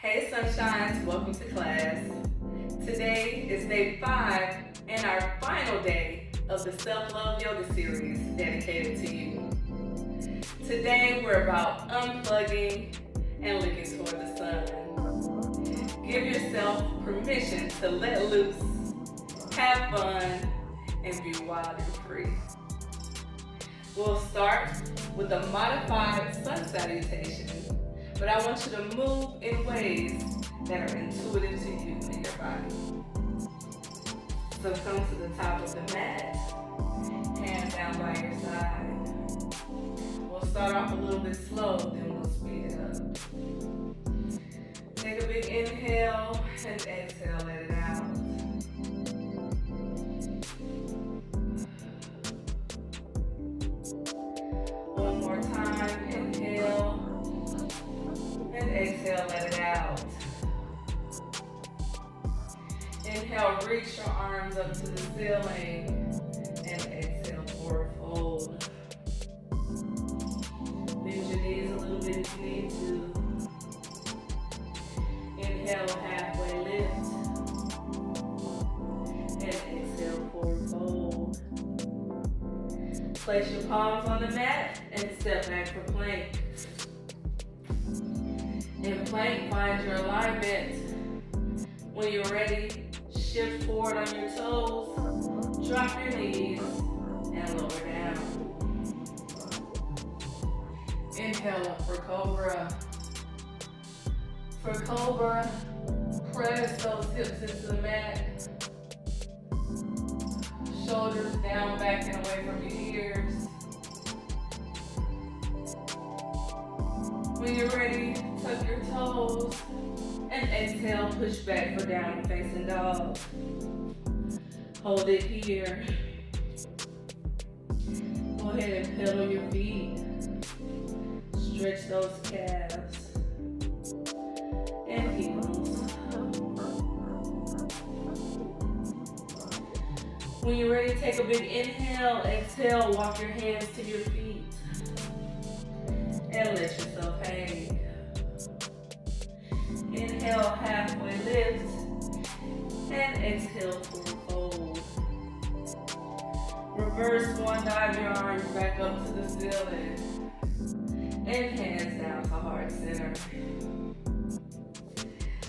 Hey sunshines, welcome to class. Today is day 5 and our final day of the self-love yoga series dedicated to you. Today we're about unplugging and looking toward the sun. Give yourself permission to let loose, have fun, and be wild and free. We'll start with a modified sun salutation, but I want you to move in ways that are intuitive to you and your body. So come to the top of the mat, hands down by your side. We'll start off a little bit slow, then we'll speed it up. Take a big inhale and exhale, let it out. One more time, inhale. And exhale, let it out. Inhale, reach your arms up to the ceiling. And exhale, forward fold. Bend your knees a little bit if you need to. Inhale, halfway lift. And exhale, forward fold. Place your palms on the mat and step back for plank. In plank, find your alignment. When you're ready, shift forward on your toes, drop your knees, and lower down. Inhale up for cobra. For cobra, press those hips into the mat. Shoulders down, back, and away from your ears. When you're ready, tuck your toes and exhale, push back for down facing dog. Hold it here. Go ahead and pedal your feet. Stretch those calves and heels. When you're ready, take a big inhale, exhale, walk your hands to your feet. And let yourself hang. Inhale, halfway lift. And exhale, forward fold. Reverse one, dive your arms back up to the ceiling. And hands down to heart center.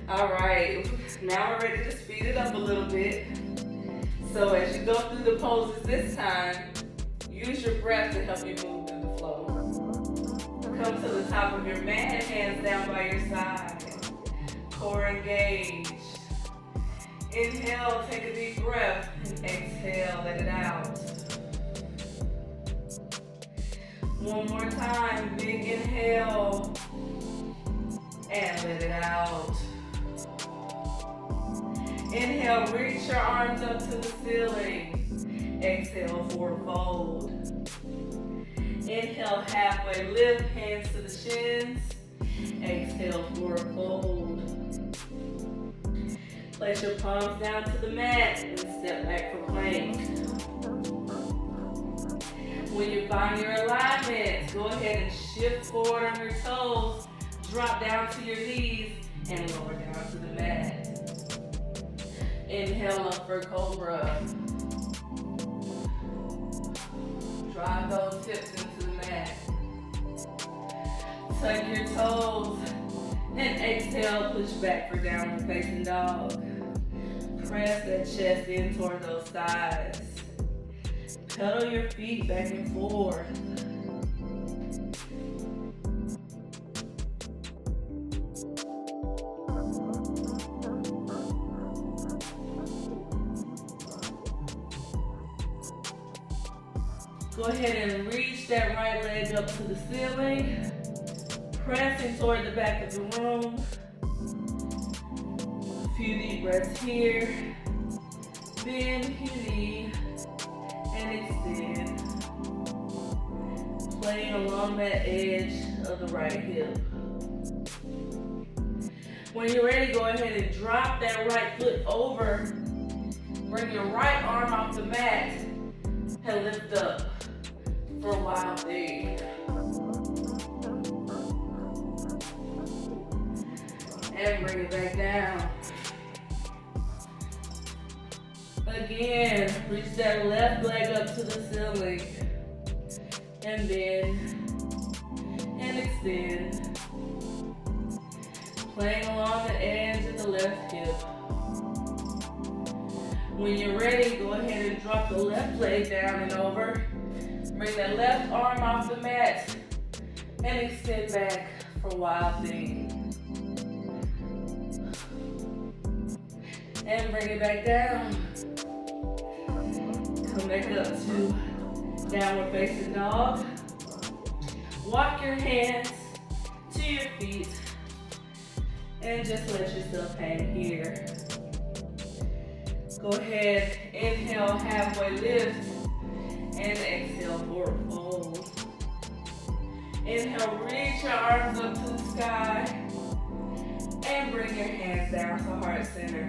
Alright, now we're ready to speed it up a little bit. So as you go through the poses this time, use your breath to help you move through the flow. Come to the top of your mat, hands down by your side. Core engaged. Inhale, take a deep breath, and exhale, let it out. One more time, big inhale, and let it out. Inhale, reach your arms up to the ceiling. Exhale, forward fold. Inhale, halfway lift, hands to the shins. Exhale, forward fold. Place your palms down to the mat and step back for plank. When you find your alignment, go ahead and shift forward on your toes, drop down to your knees, and lower down to the mat. Inhale up for cobra. Drive those hips into the mat. Tuck your toes and exhale, push back for downward facing dog. Press that chest in toward those thighs. Pedal your feet back and forth. Go ahead and reach that right leg up to the ceiling. Pressing toward the back of the room. A few deep breaths here. Bend your knee and extend. Playing along that edge of the right hip. When you're ready, go ahead and drop that right foot over. Bring your right arm off the mat and lift up for a wild thing. And bring it back down. Again, reach that left leg up to the ceiling. And bend. And extend. Playing along the edge of the left hip. When you're ready, go ahead and drop the left leg down and over. Bring that left arm off the mat and extend back for wild thing. And bring it back down. Come back up to downward facing dog. Walk your hands to your feet and just let yourself hang here. Go ahead, inhale, halfway lift, and exhale, forward fold. Inhale, reach your arms up to the sky, and bring your hands down to heart center.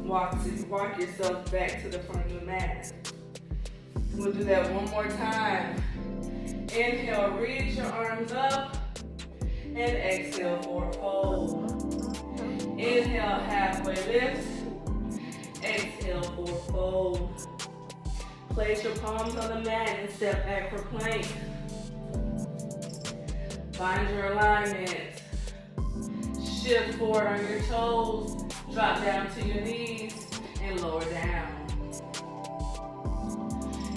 Walk yourself back to the front of the mat. We'll do that one more time. Inhale, reach your arms up, and exhale, forward fold. Inhale, halfway lift. Exhale, forward fold. Place your palms on the mat and step back for plank. Find your alignment. Shift forward on your toes. Drop down to your knees and lower down.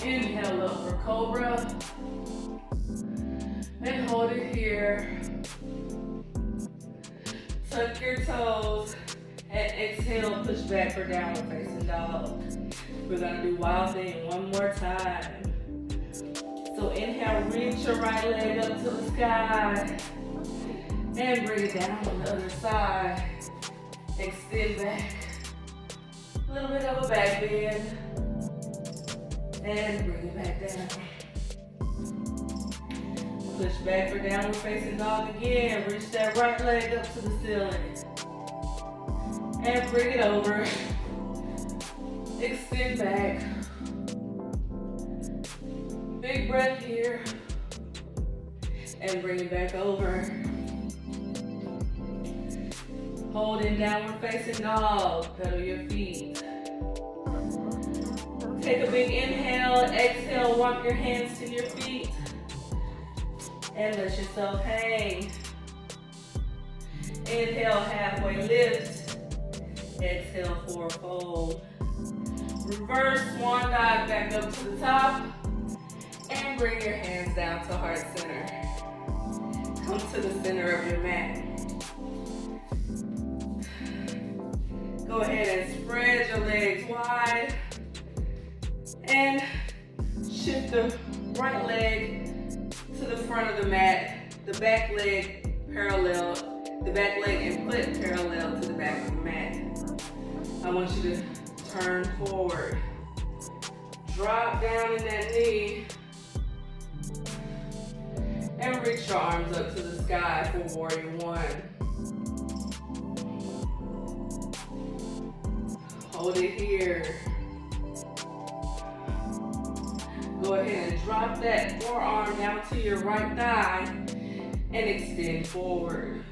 Inhale up for cobra. And hold it here. Tuck your toes. And exhale, push back for downward facing dog. We're gonna do wild thing one more time. So inhale, reach your right leg up to the sky. And bring it down on the other side. Extend back. A little bit of a back bend. And bring it back down. Push back for downward facing dog again. Reach that right leg up to the ceiling. And bring it over. Extend back. Big breath here. And bring it back over. Hold in downward facing dog. Pedal your feet. Take a big inhale. Exhale, walk your hands to your feet. And let yourself hang. Inhale, halfway lift. Exhale, forward fold. Reverse swan dive back up to the top. And bring your hands down to heart center. Come to the center of your mat. Go ahead and spread your legs wide. And shift the right leg to the front of the mat. The back leg parallel. The back leg and foot parallel to the back of the mat. I want you to turn forward. Drop down in that knee. And reach your arms up to the sky for warrior one. Hold it here. Go ahead and drop that forearm down to your right thigh and extend forward.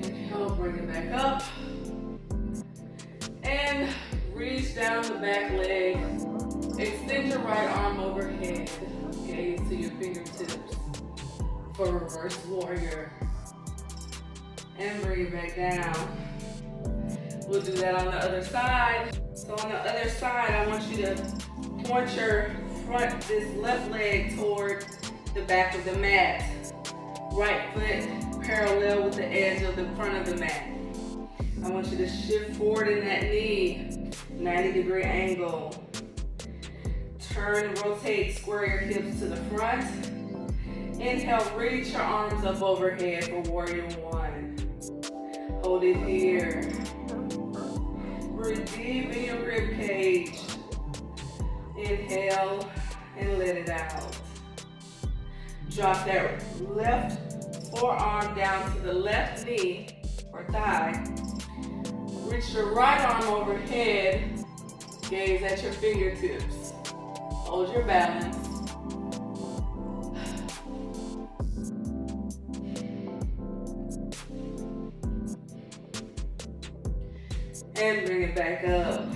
Inhale, bring it back up. And reach down the back leg. Extend your right arm overhead. Gaze to your fingertips for reverse warrior. And bring it back down. We'll do that on the other side. So on the other side, I want you to point your this left leg toward the back of the mat. Right foot parallel with the edge of the front of the mat. I want you to shift forward in that knee, 90-degree angle. Turn and rotate, square your hips to the front. Inhale, reach your arms up overhead for warrior one. Hold it here. Breathe deep in your rib cage. Inhale and let it out. Drop that left forearm down to the left knee or thigh. Reach your right arm overhead. Gaze at your fingertips. Hold your balance. and bring it back up.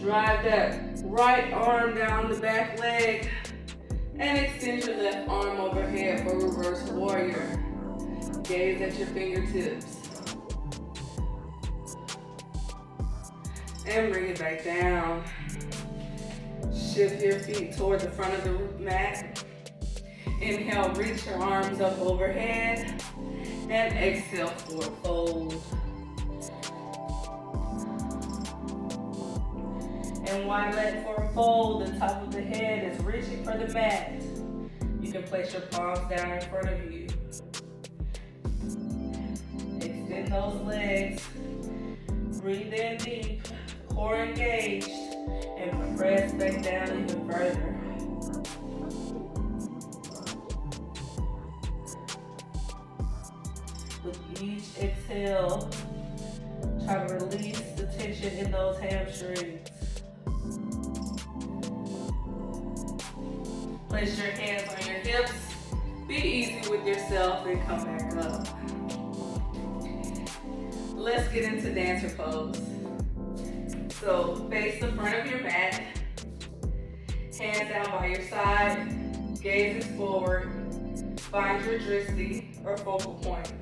Drive that right arm down the back leg and extend your left arm overhead for reverse warrior. Gaze at your fingertips. And bring it back down. Shift your feet toward the front of the mat. Inhale, reach your arms up overhead. And exhale, forward fold. And wide leg forward fold, the top of the head is reaching for the mat. You can place your palms down in front of you. Extend those legs. Breathe in deep, core engaged, and press back down even further. With each exhale, try to release the tension in those hamstrings. Place your hands on your hips. Be easy with yourself and come back up. Let's get into dancer pose. So face the front of your mat. Hands down by your side. Gaze is forward. Find your drishti or focal point.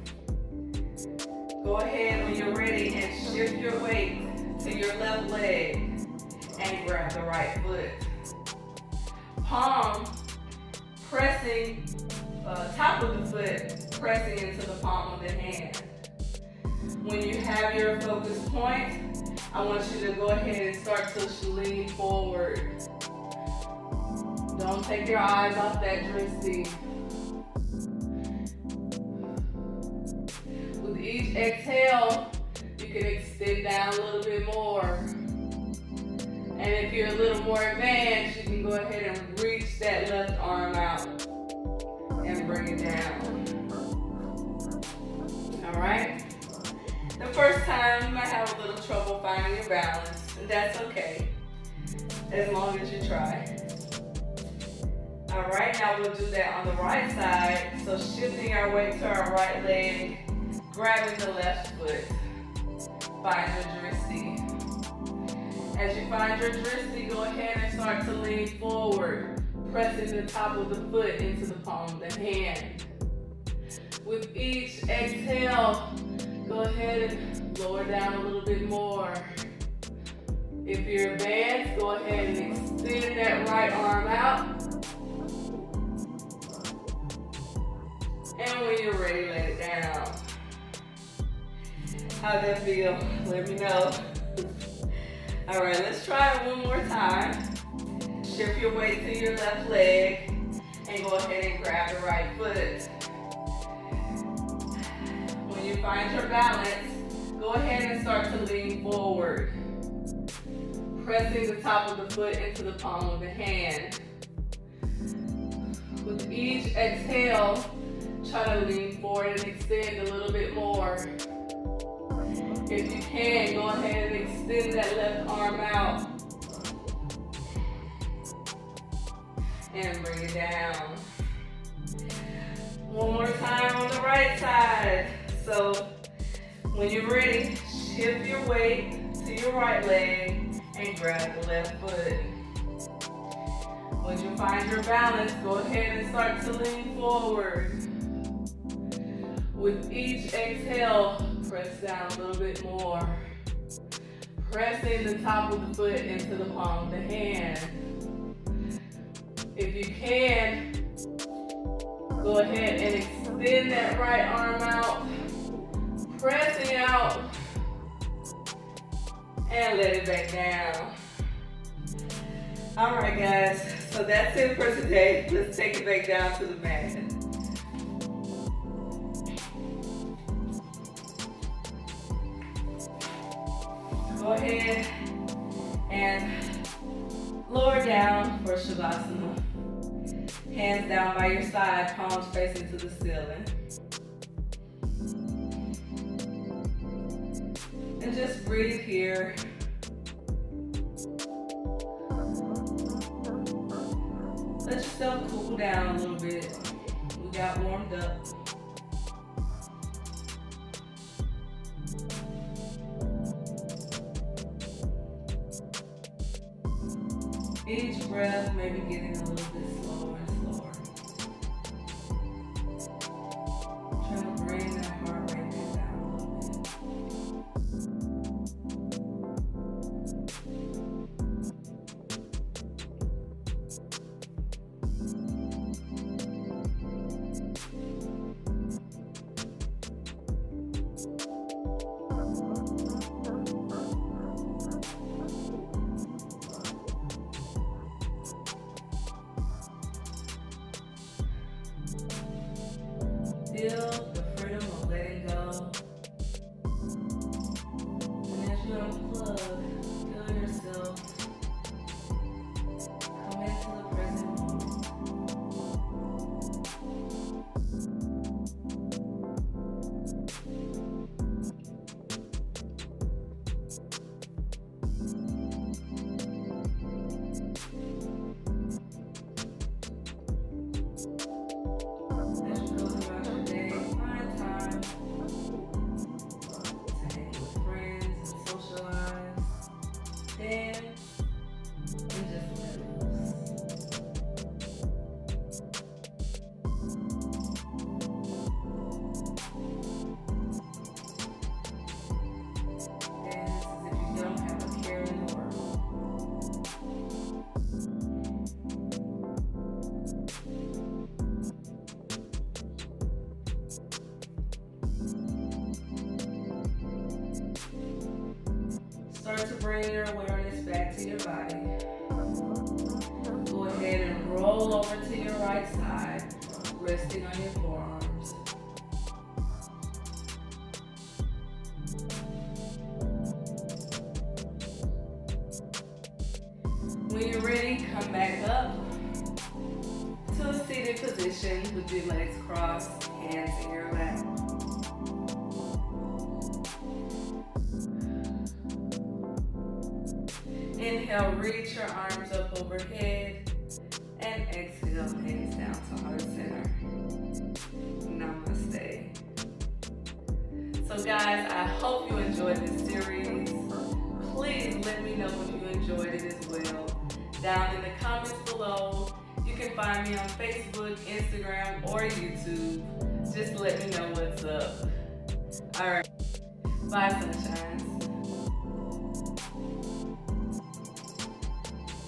Go ahead when you're ready and shift your weight to your left leg and grab the right foot. Palm pressing, top of the foot pressing into the palm of the hand. When you have your focus point, I want you to go ahead and start to lean forward. Don't take your eyes off that drishti. With each exhale, you can extend down a little bit more. And if you're a little more advanced, you can go ahead and reach that left arm out and bring it down. All right? The first time, you might have a little trouble finding your balance, and that's okay, as long as you try. All right, now we'll do that on the right side. So shifting our weight to our right leg, grabbing the left foot. Find your drishti. As you find your drishti, go ahead and start to lean forward, pressing the top of the foot into the palm of the hand. With each exhale, go ahead and lower down a little bit more. If you're advanced, go ahead and extend that right arm out. And when you're ready, let it down. How'd that feel? Let me know. All right, let's try it one more time. Shift your weight to your left leg and go ahead and grab the right foot. When you find your balance, go ahead and start to lean forward, pressing the top of the foot into the palm of the hand. With each exhale, try to lean forward and extend a little bit more. If you can, go ahead and extend that left arm out and bring it down. One more time on the right side. So when you're ready, shift your weight to your right leg and grab the left foot. When you find your balance, go ahead and start to lean forward. With each exhale, press down a little bit more. Pressing the top of the foot into the palm of the hand. If you can, go ahead and extend that right arm out. Pressing out. And let it back down. All right, guys. So that's it for today. Let's take it back down to the mat. Go ahead and lower down for Shavasana. Hands down by your side, palms facing to the ceiling. And just breathe here. Let yourself cool down a little bit. We got warmed up. Each breath may be getting a little bit slower and slower. Try to bring that heart rate back down a little Feel the freedom of letting go. And as you unplug, feel yourself come into the present moment. As you go throughout your day, find time to hang with friends and socialize, dance, and just let loose. Dance as if you don't have a care in the world. Start to bring your awareness back to your body. Go ahead and roll over to your right side, resting on your forearms. When you're ready, come back up to a seated position with your legs crossed, hands in your lap. Inhale, reach your arms up overhead, and exhale, hands down to heart center. Namaste. So guys, I hope you enjoyed this series. Please let me know if you enjoyed it as well. Down in the comments below, you can find me on Facebook, Instagram, or YouTube. Just let me know what's up. All right, bye sunshines.